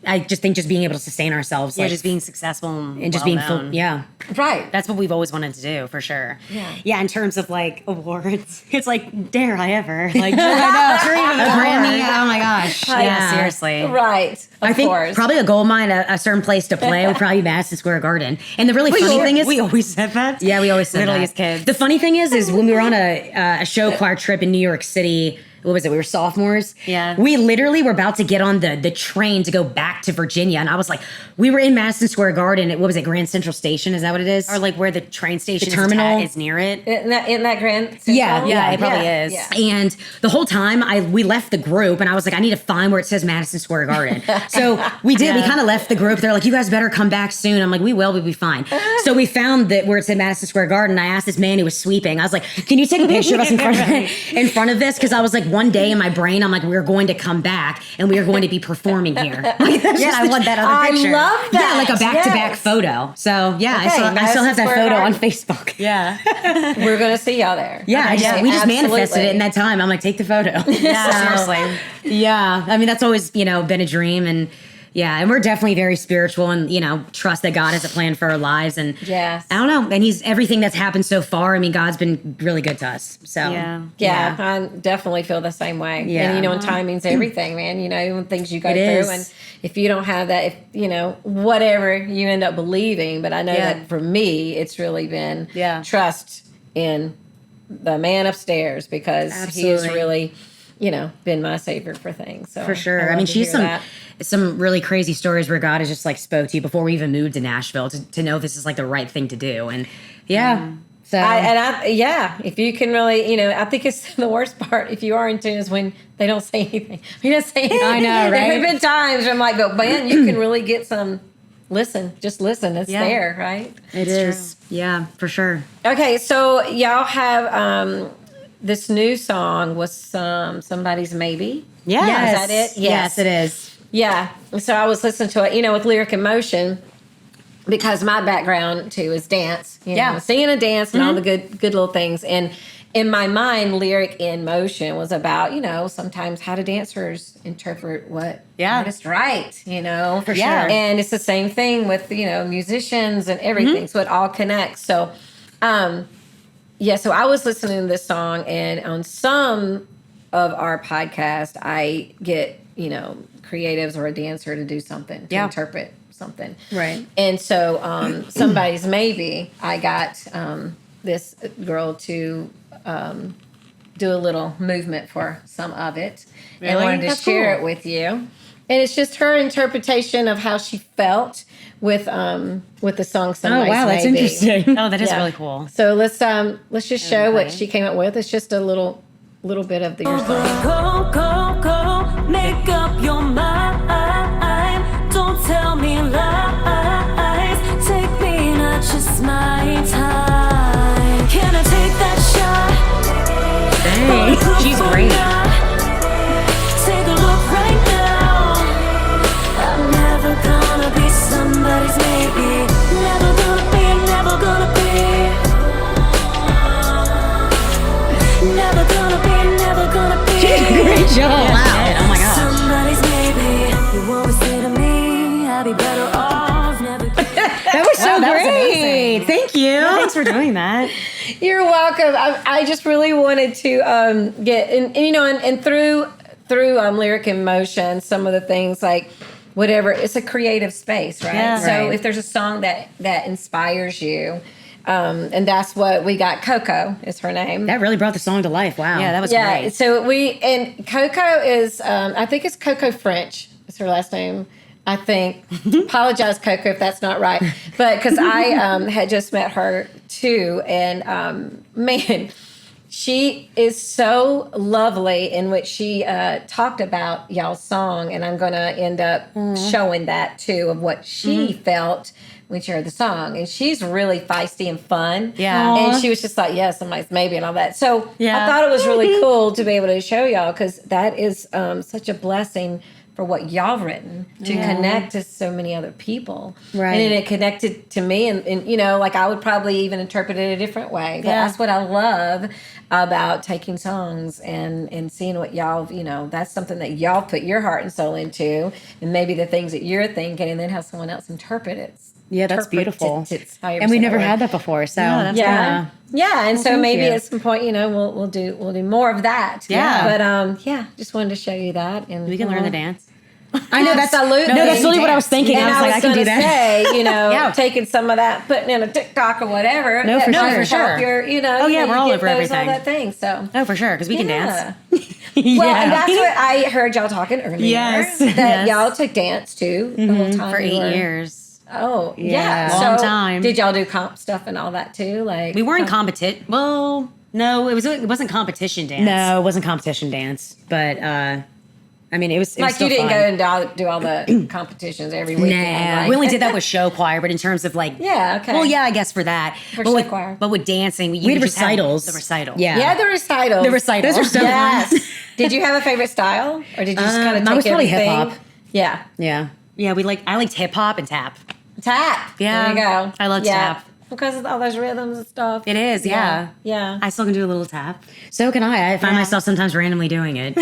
Speaker 2: I just think just being able to sustain ourselves.
Speaker 1: Just being successful and
Speaker 2: just being full. Yeah.
Speaker 3: Right.
Speaker 1: That's what we've always wanted to do, for sure.
Speaker 3: Yeah.
Speaker 1: Yeah, in terms of like awards, it's like, dare I ever? Like, dream of a Grammy. Oh my gosh. Yeah, seriously.
Speaker 3: Right.
Speaker 2: I think probably a gold mine, a certain place to play would probably be Madison Square Garden. And the really funny thing is,
Speaker 1: we always said that.
Speaker 2: Yeah, we always said
Speaker 1: literally
Speaker 2: that.
Speaker 1: as kids.
Speaker 2: The funny thing is when we were on a show choir trip in New York City. What was it? We were sophomores.
Speaker 1: Yeah.
Speaker 2: We literally were about to get on the train to go back to Virginia. And I was like, we were in Madison Square Garden. What was it? Grand Central Station? Is that what it is?
Speaker 1: Or like where the train station
Speaker 2: terminal
Speaker 1: is near it.
Speaker 3: Isn't that Grand Central?
Speaker 2: Yeah,
Speaker 1: it probably is.
Speaker 3: Yeah.
Speaker 2: And the whole time we left the group and I was like, I need to find where it says Madison Square Garden. So we did. We kind of left the group. They're like, you guys better come back soon. I'm like, we will, we'll be fine. So we found that where it said Madison Square Garden. I asked this man who was sweeping. I was like, can you take a picture of us in front of this? Because I was like, one day in my brain, I'm like, we're going to come back and we are going to be perforing here.
Speaker 1: I want that other picture.
Speaker 3: I love that.
Speaker 2: Yeah, like a back-to-back photo. So yeah, I still have that photo on Facebook.
Speaker 1: Yeah.
Speaker 3: We're going to see y'all there.
Speaker 2: Yeah, we just manifested it in that time. I'm like, take the photo.
Speaker 1: Yeah, seriously.
Speaker 2: Yeah, I mean, that's always, been a dream. And yeah, and we're definitely very spiritual and, trust that God has a plan for our lives. And
Speaker 3: yes.
Speaker 2: I don't know. And everything that's happened so far, I mean, God's been really good to us. So
Speaker 3: yeah, I definitely feel the same way.
Speaker 2: Yeah.
Speaker 3: And, timing's everything, man. Things you go through. And if you don't have that, whatever you end up believing. But I know that for me, it's really been trust in the man upstairs because he's really, been my savior for things. So
Speaker 2: for sure. I mean, she's some really crazy stories where God has just like spoke to you before we even moved to Nashville to know this is like the right thing to do. And So
Speaker 3: if you can really, I think it's the worst part if you are in tune is when they don't say anything. You don't say anything.
Speaker 2: I know, right?
Speaker 3: There have been times where I'm like, but man, you can really get some. Just listen. It's there, right?
Speaker 2: It is. True. Yeah, for sure.
Speaker 3: Okay, so y'all have this new song was somebody's maybe.
Speaker 2: Yeah,
Speaker 3: is that it?
Speaker 2: Yes, it is.
Speaker 3: Yeah. So I was listening to it, with lyric and motion. Because my background too is dance, singing and dance and all the good little things. And in my mind, lyric in motion was about, sometimes how do dancers interpret what artists write,
Speaker 2: For sure.
Speaker 3: And it's the same thing with, musicians and everything. So it all connects. So, so I was listening to this song, and on some of our podcast, I get, creatives or a dancer to do something, to interpret something.
Speaker 2: Right.
Speaker 3: And so somebody's maybe, I got this girl to do a little movement for some of it.
Speaker 2: Really?
Speaker 3: And wanted to share it with you. And it's just her interpretation of how she felt with the song Somebody's Maybe.
Speaker 2: Oh, wow, that's interesting.
Speaker 1: Oh, that is really cool.
Speaker 3: So let's just show what she came up with. It's just a little bit of your song.
Speaker 4: Go, make up your mind. Don't tell me lies. Take me, not just my time. Can I take that shot?
Speaker 2: Dang, she's great.
Speaker 4: Take a look right now. I'm never gonna be somebody's maybe. Never gonna be, never gonna be. Never gonna be, never gonna be.
Speaker 2: Great job.
Speaker 1: Wow. Oh my gosh.
Speaker 4: Somebody's maybe. You always say to me, I'll be better off never.
Speaker 2: That was so
Speaker 1: That was
Speaker 2: great.
Speaker 1: amazing.
Speaker 2: Thank you.
Speaker 1: Thanks for doing that.
Speaker 3: You're welcome. I just really wanted to get and through lyric and motion, some of the things like whatever. It's a creative space, right?
Speaker 1: Yeah.
Speaker 3: So
Speaker 2: Right.
Speaker 3: if there's a song that inspires you, and that's what we got. Coco is her name.
Speaker 2: That really brought the song to life. Wow.
Speaker 1: Yeah, that was
Speaker 3: Yeah.
Speaker 1: great.
Speaker 3: So Coco is I think it's Coco French. Is her last name. I think. Apologize, Coco, if that's not right. But because I had just met her too, and man, she is so lovely in which she talked about y'all's song, and I'm going to end up showing that too of what she felt when she heard the song. And she's really feisty and fun.
Speaker 1: Yeah.
Speaker 3: And she was just like, yeah, somebody's maybe and all that. So
Speaker 1: Yeah.
Speaker 3: I thought it was really cool to be able to show y'all because that is such a blessing for what y'all have written to connect to so many other people.
Speaker 2: Right.
Speaker 3: And then it connected to me and like I would probably even interpret it a different way. But
Speaker 1: Yeah.
Speaker 3: that's what I love about taking songs and seeing what y'all, that's something that y'all put your heart and soul into and maybe the things that you're thinking and then have someone else interpret it.
Speaker 2: Yeah, that's beautiful.
Speaker 3: However
Speaker 2: And we've
Speaker 3: say
Speaker 2: never
Speaker 3: that
Speaker 2: had
Speaker 3: word.
Speaker 2: that before. So
Speaker 1: that's
Speaker 3: Yeah, and so
Speaker 2: thank
Speaker 3: maybe
Speaker 2: you.
Speaker 3: at some point, we'll do more of that.
Speaker 1: Yeah.
Speaker 3: But just wanted to show you that, and
Speaker 1: We can learn the dance.
Speaker 2: I know that's
Speaker 3: Absolutely.
Speaker 2: No, that's really what I was thinking.
Speaker 3: And
Speaker 2: I was like, I can do
Speaker 3: gonna
Speaker 2: that.
Speaker 3: say,
Speaker 1: Yeah.
Speaker 3: taking some of that, putting in a TikTok or whatever.
Speaker 2: No, for
Speaker 3: that
Speaker 2: sure.
Speaker 3: might help your,
Speaker 1: Oh, yeah,
Speaker 3: you
Speaker 1: we're all
Speaker 3: get
Speaker 1: over
Speaker 3: those,
Speaker 1: everything.
Speaker 3: all that thing. So.
Speaker 1: Oh, for sure, because we can dance.
Speaker 3: Well, and that's what I heard y'all talking earlier.
Speaker 1: Yes,
Speaker 3: That
Speaker 1: yes.
Speaker 3: y'all took dance too the whole time
Speaker 1: For
Speaker 3: you
Speaker 1: 8
Speaker 3: were-
Speaker 1: years.
Speaker 3: Oh, yeah.
Speaker 1: Long
Speaker 3: So
Speaker 1: time.
Speaker 3: Did y'all do comp stuff and all that too? Like
Speaker 1: We weren't competition. Well, no, it wasn't competition dance.
Speaker 2: No, it wasn't competition dance, but I mean, it was
Speaker 3: like
Speaker 2: still
Speaker 3: you didn't
Speaker 2: fun.
Speaker 3: go and do all the competitions every weekend.
Speaker 2: Nah,
Speaker 3: like-
Speaker 1: We only did that with show choir, but in terms of like,
Speaker 3: Yeah, okay.
Speaker 1: Well, yeah, I guess for that.
Speaker 3: For
Speaker 1: but
Speaker 3: show
Speaker 1: with,
Speaker 3: choir.
Speaker 1: But with dancing,
Speaker 2: We had
Speaker 1: just had
Speaker 2: recitals.
Speaker 1: The recital.
Speaker 2: Yeah.
Speaker 3: Yeah, the recitals.
Speaker 1: The recital.
Speaker 2: Those are so
Speaker 3: Yes.
Speaker 2: fun.
Speaker 3: Did you have a favorite style, or did you just kind of take
Speaker 2: mine was probably
Speaker 3: everything?
Speaker 2: hip-hop.
Speaker 3: Yeah,
Speaker 2: Yeah.
Speaker 1: Yeah, I liked hip hop and tap.
Speaker 3: tap.
Speaker 1: Yeah.
Speaker 3: there you go.
Speaker 1: I love tap.
Speaker 3: because of all those rhythms and stuff.
Speaker 1: It is, yeah.
Speaker 3: Yeah.
Speaker 1: I still can do a little tap.
Speaker 2: So can I. I find
Speaker 1: Yeah.
Speaker 2: myself sometimes randomly doing it.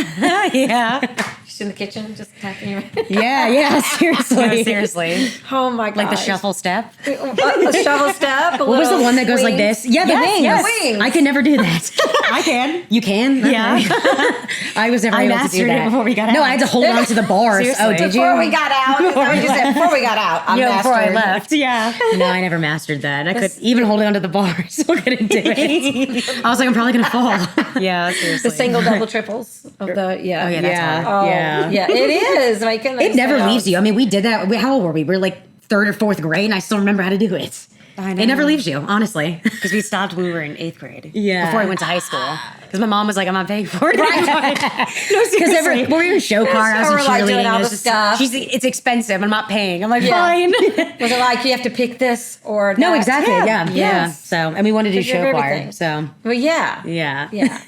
Speaker 1: Yeah.
Speaker 3: Just in the kitchen, just tapping your.
Speaker 2: yeah, seriously.
Speaker 1: No, seriously.
Speaker 3: Oh my god!
Speaker 1: Like the shuffle step.
Speaker 3: A shovel step.
Speaker 2: What was the one that goes like this? Yeah, the
Speaker 1: Yes,
Speaker 2: wings.
Speaker 1: yes.
Speaker 3: Wings.
Speaker 2: I can never do that.
Speaker 1: I can.
Speaker 2: You can?
Speaker 1: Yeah.
Speaker 2: Okay. I was never
Speaker 1: I
Speaker 2: able to do
Speaker 1: mastered it
Speaker 2: that.
Speaker 1: before we got
Speaker 2: No,
Speaker 1: out.
Speaker 2: I had to hold on to the bars.
Speaker 1: Seriously.
Speaker 2: Oh, did you?
Speaker 3: Before we got out. Is that what you said? Before we got out. I
Speaker 1: Yeah, before I
Speaker 3: mastered.
Speaker 1: left. Yeah.
Speaker 2: No, I never mastered that. I could even hold on to the bar. Still couldn't do it. I was like, I'm probably gonna fall.
Speaker 1: Yeah, seriously.
Speaker 3: The single, double, triples of the yeah.
Speaker 1: Oh, yeah, that's hard.
Speaker 3: Oh,
Speaker 2: yeah.
Speaker 3: yeah, it is. Making
Speaker 2: It
Speaker 3: those
Speaker 2: never
Speaker 3: sounds.
Speaker 2: leaves you. I mean, we did that. How old were we? We were like 3rd or 4th grade, and I still remember how to do it.
Speaker 1: I know.
Speaker 2: It never leaves you, honestly.
Speaker 1: Because we stopped when we were in 8th grade.
Speaker 2: Yeah.
Speaker 1: Before I went to high school. Because my mom was like, I'm not paying for it.
Speaker 2: Because we're in show choir, I was
Speaker 3: So
Speaker 2: in
Speaker 3: we're, like,
Speaker 2: cheerleading.
Speaker 3: doing all
Speaker 2: it was
Speaker 3: the
Speaker 2: just-
Speaker 3: stuff.
Speaker 1: She's like, it's expensive. I'm not paying. I'm like,
Speaker 3: Yeah.
Speaker 1: fine.
Speaker 3: Was it like you have to pick this or that?
Speaker 2: No, exactly. Yeah.
Speaker 3: Yes.
Speaker 2: So, and we wanted to do
Speaker 3: Because you have
Speaker 2: show choir.
Speaker 3: everything.
Speaker 2: So,
Speaker 3: Well, yeah.
Speaker 2: yeah.
Speaker 3: Yeah.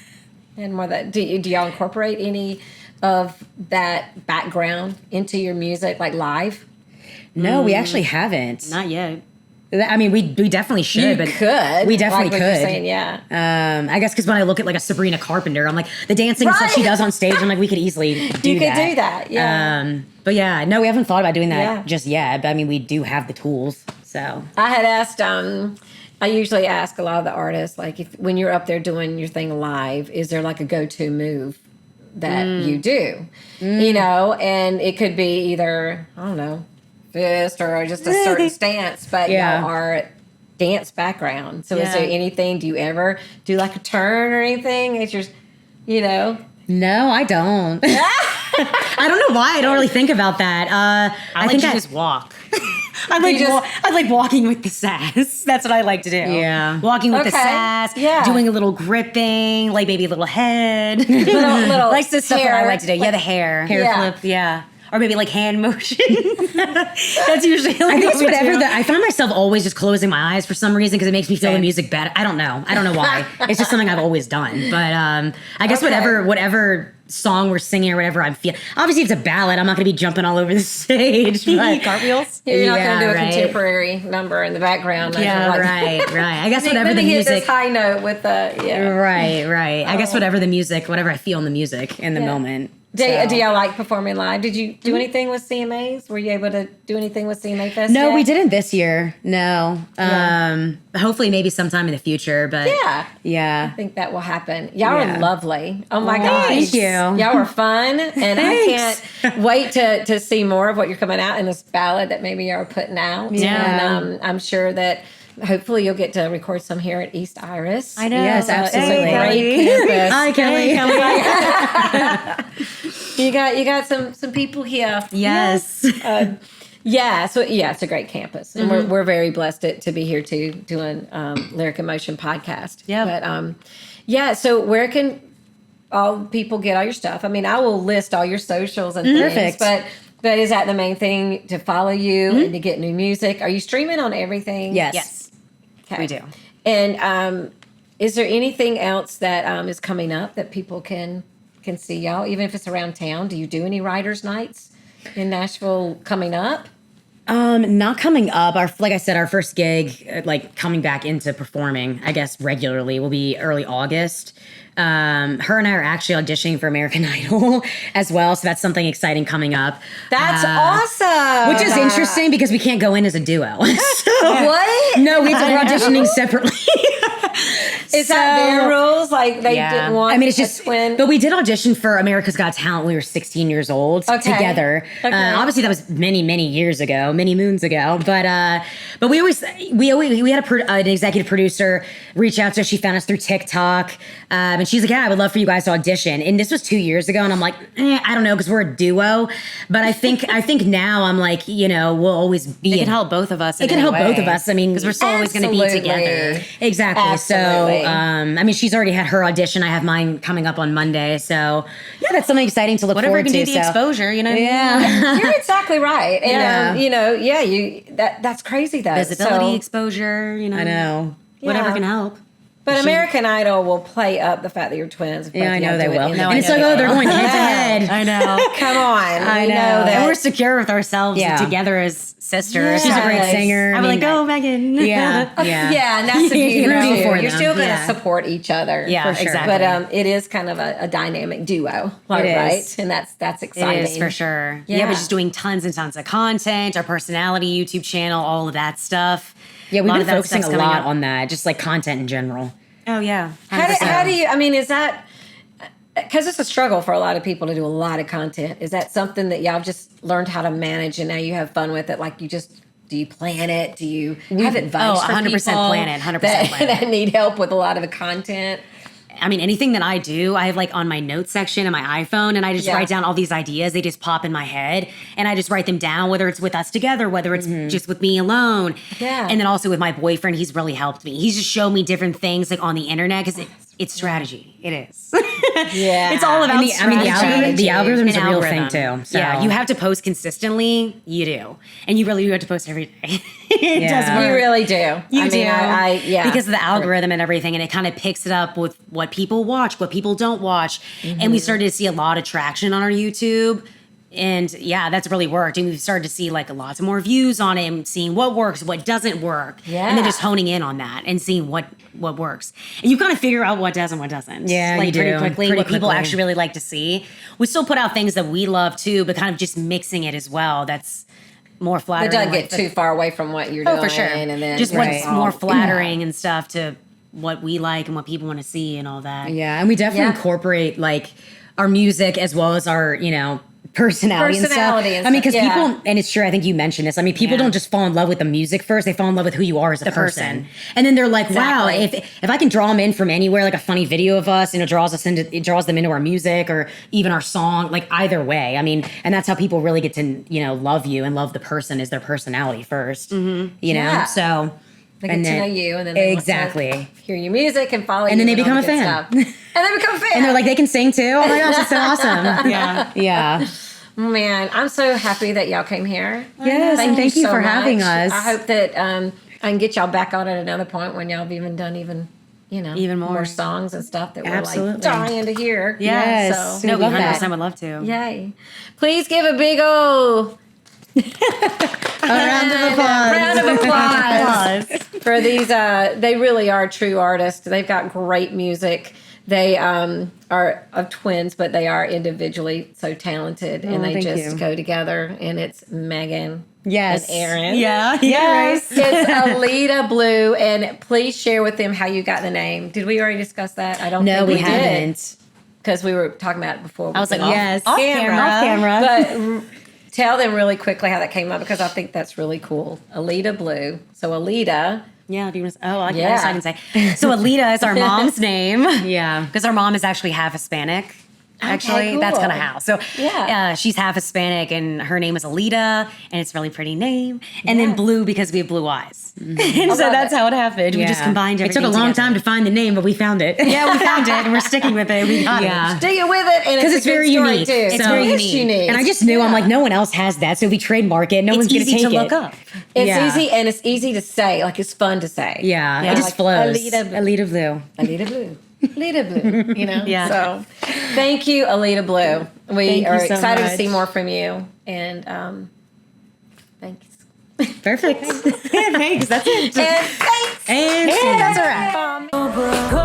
Speaker 3: And more that do y'all incorporate any of that background into your music, like live?
Speaker 2: No, we actually haven't.
Speaker 1: Not yet.
Speaker 2: I mean, we definitely should,
Speaker 3: You
Speaker 2: but
Speaker 3: could.
Speaker 2: we definitely
Speaker 3: like what you're
Speaker 2: could.
Speaker 3: saying, yeah.
Speaker 2: I guess because when I look at like a Sabrina Carpenter, I'm like the dancing and stuff she
Speaker 3: Right.
Speaker 2: does on stage. I'm like, we could easily do that.
Speaker 3: You could do that, yeah.
Speaker 2: But yeah, no, we haven't thought about doing that
Speaker 3: Yeah.
Speaker 2: just yet. But I mean, we do have the tools. So
Speaker 3: I had asked. I usually ask a lot of the artists, like, if when you're up there doing your thing live, is there like a go-to move that you do? You know, and it could be either, I don't know, fist or just a certain stance, but
Speaker 2: Yeah.
Speaker 3: y'all are dance background. So is
Speaker 1: Yeah.
Speaker 3: there anything? Do you ever do like a turn or anything? It's just, you know.
Speaker 2: no, I don't. I don't know why. I don't really think about that.
Speaker 1: I like
Speaker 2: think
Speaker 1: to
Speaker 2: I
Speaker 1: just walk. I like
Speaker 3: just-
Speaker 1: I like walking with the sass. That's what I like to do.
Speaker 2: Yeah.
Speaker 1: Walking with the
Speaker 3: Okay.
Speaker 1: sass.
Speaker 3: Yeah.
Speaker 1: Doing a little gripping, like maybe a little head.
Speaker 3: Little
Speaker 1: like the stuff that I
Speaker 3: hair,
Speaker 1: like to do. Yeah, the hair.
Speaker 2: Hair
Speaker 3: Yeah.
Speaker 1: flip. Yeah. Or maybe like hand motion. That's usually like
Speaker 2: I think
Speaker 1: what
Speaker 2: it's
Speaker 1: we
Speaker 2: whatever.
Speaker 1: do.
Speaker 2: I find myself always just closing my eyes for some reason because it makes me feel the
Speaker 1: Same.
Speaker 2: music better. I don't know. I don't know why. It's just something I've always done. But I guess
Speaker 3: Okay.
Speaker 2: whatever song we're singing or whatever I'm feeling. Obviously, if it's a ballad, I'm not going to be jumping all over the stage. But
Speaker 1: Cartwheels.
Speaker 3: You're not
Speaker 2: Yeah,
Speaker 3: going to do a
Speaker 2: right.
Speaker 3: contemporary number in the background. as
Speaker 2: yeah,
Speaker 3: you're like,
Speaker 2: right. I guess
Speaker 3: Let
Speaker 2: whatever
Speaker 3: me
Speaker 2: the
Speaker 3: hit
Speaker 2: music.
Speaker 3: this high note with the
Speaker 2: Right. I guess whatever the music, whatever I feel in the music in the
Speaker 3: Yeah.
Speaker 2: moment.
Speaker 3: Do
Speaker 2: So.
Speaker 3: y'all like performing live? Did you do anything with CMAs? Were you able to do anything with CMA Fest?
Speaker 2: No,
Speaker 3: yet?
Speaker 2: we didn't this year. No.
Speaker 3: Yeah.
Speaker 2: Hopefully, maybe sometime in the future. But
Speaker 3: Yeah.
Speaker 2: yeah.
Speaker 3: I think that will happen. Y'all
Speaker 2: Yeah.
Speaker 3: are lovely. Oh my gosh.
Speaker 2: thank you.
Speaker 3: Y'all are fun. And
Speaker 2: Thanks.
Speaker 3: I can't wait to see more of what you're coming out in this ballad that maybe you're putting out.
Speaker 2: Yeah.
Speaker 3: And I'm sure that hopefully you'll get to record some here at East Iris.
Speaker 1: I know.
Speaker 2: Yes, absolutely.
Speaker 3: It's a great campus.
Speaker 2: Hi, Kelly.
Speaker 3: You got some people here.
Speaker 2: Yes.
Speaker 3: Yeah, it's a great campus, and we're very blessed to be here too, doing Lyric Emotion podcast.
Speaker 1: Yeah.
Speaker 3: But so where can all people get all your stuff? I mean, I will list all your socials and
Speaker 2: Perfect.
Speaker 3: things, but is that the main thing to follow you and to get new music? Are you streaming on everything?
Speaker 2: Yes.
Speaker 1: Yes.
Speaker 3: Okay.
Speaker 1: We do.
Speaker 3: And is there anything else that is coming up that people can see y'all, even if it's around town? Do you do any writers' nights in Nashville coming up?
Speaker 2: Not coming up. Like I said, our first gig, like coming back into performing, I guess regularly, will be early August. Her and I are actually auditioning for American Idol as well, so that's something exciting coming up.
Speaker 3: That's awesome.
Speaker 2: Which is interesting because we can't go in as a duo.
Speaker 3: What?
Speaker 2: No, we're auditioning separately.
Speaker 3: Is that their rules? Like they
Speaker 2: Yeah.
Speaker 3: didn't want
Speaker 2: I mean, it's
Speaker 3: a
Speaker 2: just.
Speaker 3: twin?
Speaker 2: But we did audition for America's Got Talent when we were 16 years old together.
Speaker 3: Okay.
Speaker 2: Obviously, that was many years ago, many moons ago. But we had an executive producer reach out to us. She found us through TikTok, and she's like, "Yeah, I would love for you guys to audition." And this was 2 years ago, and I'm like, I don't know, because we're a duo. But I think now I'm like, we'll always be.
Speaker 1: It can help both of us.
Speaker 2: It can help both of us. I mean,
Speaker 1: because we're still always going to be
Speaker 3: Absolutely.
Speaker 1: together.
Speaker 2: Exactly.
Speaker 3: Absolutely.
Speaker 2: So, I mean, she's already had her audition. I have mine coming up on Monday. So, yeah, that's something exciting to look
Speaker 1: Whatever
Speaker 2: forward
Speaker 1: can
Speaker 2: to.
Speaker 1: do the exposure, you know? What I mean?
Speaker 2: Yeah.
Speaker 3: You're exactly right. And
Speaker 2: Yeah.
Speaker 3: that's crazy though.
Speaker 1: Visibility,
Speaker 3: So-
Speaker 1: exposure,
Speaker 2: I know.
Speaker 1: Whatever
Speaker 3: Yeah.
Speaker 1: can help.
Speaker 3: But American Idol will play up the fact that you're twins. if both
Speaker 2: Yeah, I
Speaker 3: of
Speaker 2: know
Speaker 3: y'all
Speaker 2: they
Speaker 3: do it
Speaker 2: will.
Speaker 3: in the
Speaker 2: And it's
Speaker 1: know
Speaker 2: like,
Speaker 1: they
Speaker 2: oh, they're
Speaker 1: will.
Speaker 2: going head to head.
Speaker 1: I know.
Speaker 3: Come on.
Speaker 2: I
Speaker 3: We
Speaker 2: know.
Speaker 3: that.
Speaker 1: And we're secure with ourselves
Speaker 2: Yeah.
Speaker 1: together as sisters.
Speaker 2: She's a great
Speaker 3: Yes.
Speaker 2: singer.
Speaker 1: I'm like, go, Megan.
Speaker 2: Yeah. Yeah.
Speaker 3: Yeah, and that's the beauty
Speaker 2: Rooting
Speaker 3: too.
Speaker 2: for
Speaker 3: You're
Speaker 2: them.
Speaker 3: still going to
Speaker 1: Yeah.
Speaker 3: support each other.
Speaker 1: Yeah,
Speaker 2: For sure.
Speaker 1: exactly.
Speaker 3: But it is kind of a dynamic duo,
Speaker 2: It is.
Speaker 3: right? And that's
Speaker 1: It
Speaker 3: exciting.
Speaker 1: is for sure.
Speaker 3: Yeah.
Speaker 1: Yeah, we're just doing tons and tons of content, our personality, YouTube channel, all of that stuff.
Speaker 2: Yeah, we've
Speaker 1: lot
Speaker 2: been
Speaker 1: of that
Speaker 2: focusing a
Speaker 1: stuff's coming
Speaker 2: lot
Speaker 1: up.
Speaker 2: on that, just like content in general.
Speaker 1: Oh, yeah.
Speaker 3: How do you? I mean, is that because it's a struggle for a lot of people to do a lot of content? Is that something that y'all just learned how to manage and now you have fun with it? Like do you plan it? Do you have advice?
Speaker 1: Oh,
Speaker 3: for
Speaker 1: 100%
Speaker 3: people
Speaker 1: plan it, 100%
Speaker 3: that,
Speaker 1: plan it.
Speaker 3: that need help with a lot of the content.
Speaker 1: I mean, anything that I do, I have like on my notes section in my iPhone, and I just write down all these ideas. They just pop in my head, and I just write them down, whether it's with us together, whether it's just with me alone.
Speaker 3: Yeah.
Speaker 1: And then also with my boyfriend, he's really helped me. He's just shown me different things like on the internet because it's strategy. It is.
Speaker 3: Yeah.
Speaker 1: It's all about strategy.
Speaker 2: The algorithm's a
Speaker 1: An
Speaker 2: real
Speaker 1: algorithm.
Speaker 2: thing too. So.
Speaker 1: Yeah, you have to post consistently. You do, and you have to post every day. It
Speaker 2: Yeah.
Speaker 1: does work.
Speaker 3: You really do.
Speaker 1: You do.
Speaker 3: Yeah.
Speaker 1: Because of the algorithm and everything, and it kind of picks it up with what people watch, what people don't watch. And we started to see a lot of traction on our YouTube. And yeah, that's really worked. And we've started to see like lots of more views on it and seeing what works, what doesn't work.
Speaker 3: Yeah.
Speaker 1: And then just honing in on that and seeing what works. And you kind of figure out what does and what doesn't.
Speaker 2: Yeah,
Speaker 1: like
Speaker 2: you
Speaker 1: pretty
Speaker 2: do.
Speaker 1: quickly,
Speaker 2: Pretty
Speaker 1: what people
Speaker 2: quickly.
Speaker 1: actually really like to see. We still put out things that we love too, but kind of just mixing it as well. That's more
Speaker 3: It
Speaker 1: flattering.
Speaker 3: doesn't
Speaker 1: like
Speaker 3: get too far away from what you're doing.
Speaker 1: for sure.
Speaker 3: And then
Speaker 1: Just what's
Speaker 3: all-
Speaker 1: more flattering and stuff to what we like and what people want to see and all that.
Speaker 2: Yeah, and we definitely
Speaker 3: Yeah.
Speaker 2: incorporate like our music as well as our, personality and stuff.
Speaker 3: And
Speaker 2: I mean, because
Speaker 3: stuff, yeah.
Speaker 2: people, and it's true, I think you mentioned this. I mean, people don't just fall in love with the music first; they fall in love with who you are as a person. And then they're like, "Wow,
Speaker 1: Exactly.
Speaker 2: if I can draw them in from anywhere, like a funny video of us, it draws them into our music or even our song, like either way. I mean, and that's how people really get to love you and love the person is their personality 1st.
Speaker 3: Yeah.
Speaker 2: So.
Speaker 3: They get
Speaker 2: and
Speaker 3: to
Speaker 2: then-
Speaker 3: know you, and then they want to
Speaker 2: exactly.
Speaker 3: hear your music and follow you.
Speaker 2: And then they
Speaker 3: all
Speaker 2: become
Speaker 3: the
Speaker 2: a
Speaker 3: good
Speaker 2: fan.
Speaker 3: stuff. And they become a fan.
Speaker 2: And they're like, they can sing too. Oh my gosh, that's so awesome.
Speaker 1: Yeah.
Speaker 2: Yeah.
Speaker 3: Man, I'm so happy that y'all came here.
Speaker 2: Yes, and thank you
Speaker 3: so
Speaker 2: for having
Speaker 3: much.
Speaker 2: us.
Speaker 3: I hope that I can get y'all back on at another point when y'all have even done
Speaker 1: Even more.
Speaker 3: songs and stuff that we're
Speaker 2: Absolutely.
Speaker 3: like dying to hear.
Speaker 2: Yes.
Speaker 3: So,
Speaker 1: No,
Speaker 2: We love
Speaker 1: 100%
Speaker 2: that.
Speaker 1: would love to.
Speaker 3: yay. Please give a big old
Speaker 2: A round of applause.
Speaker 3: round of applause for these. They really are true artists. They've got great music. They are of twins, but they are individually so talented, and they
Speaker 2: thank
Speaker 3: just
Speaker 2: you.
Speaker 3: go together. And it's Megan
Speaker 2: Yes.
Speaker 3: and Erin.
Speaker 1: Yeah.
Speaker 2: Yes.
Speaker 3: It's Aleeda Blu, and please share with them how you got the name. Did we already discuss that? I don't
Speaker 2: No,
Speaker 3: think
Speaker 2: we
Speaker 3: did.
Speaker 2: haven't.
Speaker 3: Because we were talking about it before.
Speaker 1: I was like,
Speaker 2: Yes.
Speaker 1: off
Speaker 3: camera.
Speaker 2: Off camera.
Speaker 3: But tell them really quickly how that came up, because I think that's really cool. Aleeda Blu. So Aleeda.
Speaker 1: Yeah, do you want to? Oh, I
Speaker 3: Yeah.
Speaker 1: guess I can say. So Aleeda is our mom's name.
Speaker 2: Yeah.
Speaker 1: Because our mom is actually half Hispanic. Actually,
Speaker 3: cool.
Speaker 1: that's kind of how. So
Speaker 3: Yeah.
Speaker 1: she's half Hispanic, and her name is Aleeda, and it's a really pretty name. And then Blue because we have blue eyes. And so
Speaker 3: love
Speaker 1: that's
Speaker 3: it.
Speaker 1: how it happened. We just combined
Speaker 2: It
Speaker 1: everything
Speaker 2: took a long
Speaker 1: together.
Speaker 2: time to find the name, but we found it.
Speaker 1: Yeah, we found it, and we're sticking with it. We got
Speaker 2: Yeah.
Speaker 1: it.
Speaker 3: Stick it with it, and
Speaker 2: Because
Speaker 3: it's
Speaker 2: it's
Speaker 3: a good
Speaker 2: very
Speaker 3: story,
Speaker 2: unique.
Speaker 3: too.
Speaker 2: It's very
Speaker 3: unique.
Speaker 2: And I just knew, I'm like, no one else has that. So if we trademark it, no
Speaker 1: It's
Speaker 2: one's going to
Speaker 1: easy
Speaker 2: take
Speaker 1: to
Speaker 2: it.
Speaker 1: look up.
Speaker 3: It's
Speaker 2: Yeah.
Speaker 3: easy, and it's easy to say. Like, it's fun to say.
Speaker 2: Yeah.
Speaker 1: Yeah.
Speaker 2: It just
Speaker 3: Like,
Speaker 2: flows.
Speaker 3: Aleeda Blu.
Speaker 2: Aleeda Blue.
Speaker 3: Aleeda Blu. Aleeda Blu.
Speaker 1: Yeah.
Speaker 3: So, thank you, Aleeda Blu. We
Speaker 2: Thank you
Speaker 3: are
Speaker 2: so
Speaker 3: excited to
Speaker 2: much.
Speaker 3: see more from you. And thanks.
Speaker 2: Perfect. Thanks. That's it.
Speaker 3: And thanks.
Speaker 2: And
Speaker 3: That's a wrap.
Speaker 4: Go